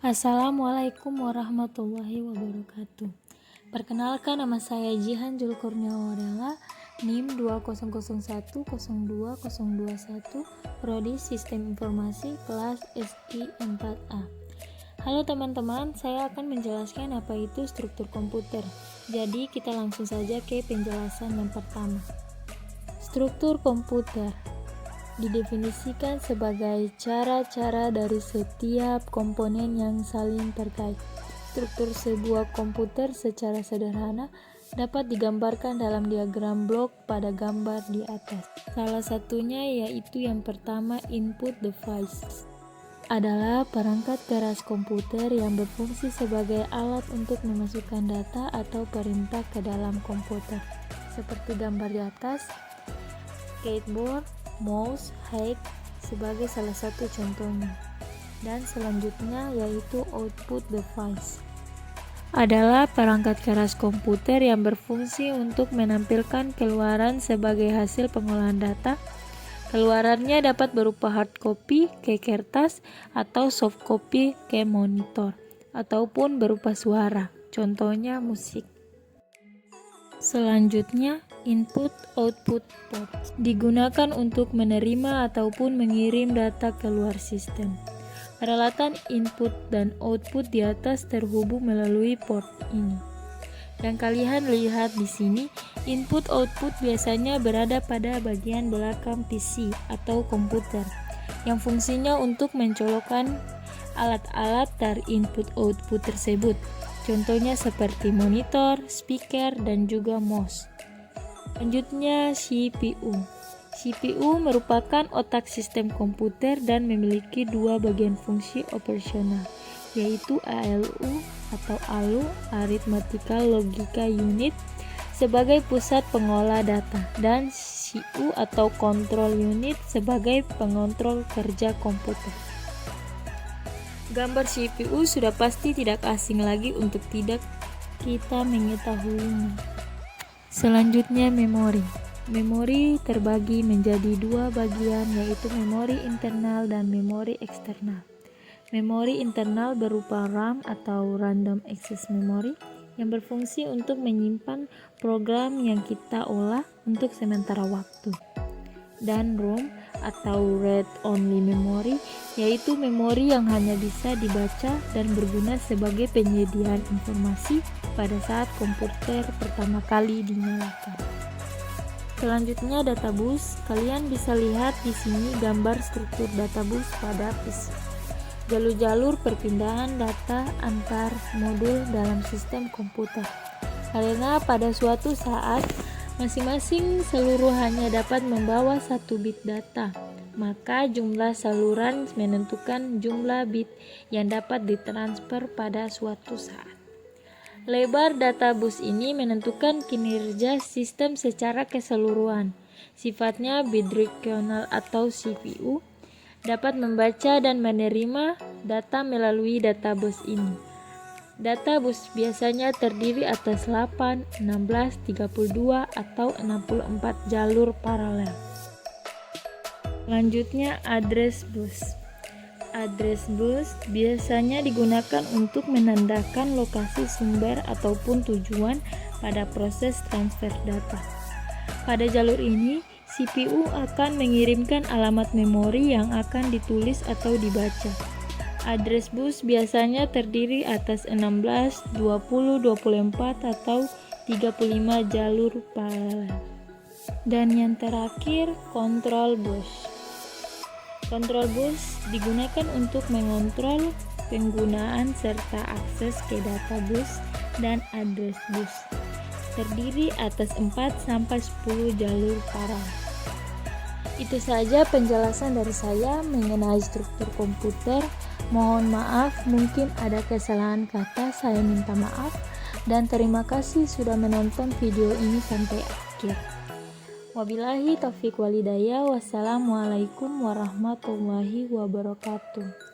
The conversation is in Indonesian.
Assalamualaikum warahmatullahi wabarakatuh. Perkenalkan, nama saya Jihan Julkurniawarela, NIM 20010202021, Prodi Sistem Informasi, kelas SI 4A. Halo teman-teman, saya akan menjelaskan apa itu struktur komputer. Jadi kita langsung saja ke penjelasan yang pertama. Struktur komputer didefinisikan sebagai cara-cara dari setiap komponen yang saling terkait. Struktur sebuah komputer secara sederhana dapat digambarkan dalam diagram blok pada gambar di atas. Salah satunya yaitu yang pertama, input device adalah perangkat keras komputer yang berfungsi sebagai alat untuk memasukkan data atau perintah ke dalam komputer. Seperti gambar di atas, keyboard, mouse, HUD sebagai salah satu contohnya. Dan selanjutnya yaitu output device adalah perangkat keras komputer yang berfungsi untuk menampilkan keluaran sebagai hasil pengolahan data. Keluarannya dapat berupa hard copy ke kertas atau soft copy ke monitor, ataupun berupa suara, contohnya musik. Selanjutnya, input-output port digunakan untuk menerima ataupun mengirim data keluar sistem. Peralatan input dan output di atas terhubung melalui port ini. Yang kalian lihat di sini, input-output biasanya berada pada bagian belakang PC atau komputer, yang fungsinya untuk mencolokkan alat-alat dari input-output tersebut. Contohnya seperti monitor, speaker, dan juga mouse. Selanjutnya, CPU. CPU merupakan otak sistem komputer dan memiliki dua bagian fungsi operasional, yaitu ALU atau ALU, Arithmetical Logical Unit, sebagai pusat pengolah data, dan CU atau Control Unit sebagai pengontrol kerja komputer. Gambar CPU sudah pasti tidak asing lagi untuk tidak kita mengetahuinya. Selanjutnya, memori. Memori terbagi menjadi dua bagian, yaitu memori internal dan memori eksternal. Memori internal berupa RAM atau Random Access Memory yang berfungsi untuk menyimpan program yang kita olah untuk sementara waktu. Dan ROM atau Read Only Memory, yaitu memori yang hanya bisa dibaca dan berguna sebagai penyediaan informasi pada saat komputer pertama kali dinyalakan. Selanjutnya, databus. Kalian bisa lihat di sini gambar struktur databus pada PC. Jalur-jalur perpindahan data antar modul dalam sistem komputer. Karena pada suatu saat masing-masing seluruh hanya dapat membawa 1 bit data, maka jumlah saluran menentukan jumlah bit yang dapat ditransfer pada suatu saat. Lebar databus ini menentukan kinerja sistem secara keseluruhan. Sifatnya bidirectional atau CPU dapat membaca dan menerima data melalui databus ini. Databus biasanya terdiri atas 8, 16, 32, atau 64 jalur paralel. Selanjutnya, address bus. Address bus biasanya digunakan untuk menandakan lokasi sumber ataupun tujuan pada proses transfer data. Pada jalur ini, CPU akan mengirimkan alamat memori yang akan ditulis atau dibaca. Address bus biasanya terdiri atas 16, 20, 24, atau 35 jalur paralel. Dan yang terakhir, control bus. Control bus digunakan untuk mengontrol penggunaan serta akses ke databus dan address bus. Terdiri atas 4-10 jalur paralel. Itu saja penjelasan dari saya mengenai struktur komputer. Mohon maaf, mungkin ada kesalahan kata, saya minta maaf. Dan terima kasih sudah menonton video ini sampai akhir. Wabillahi taufiq walhidayah. Wassalamualaikum warahmatullahi wabarakatuh.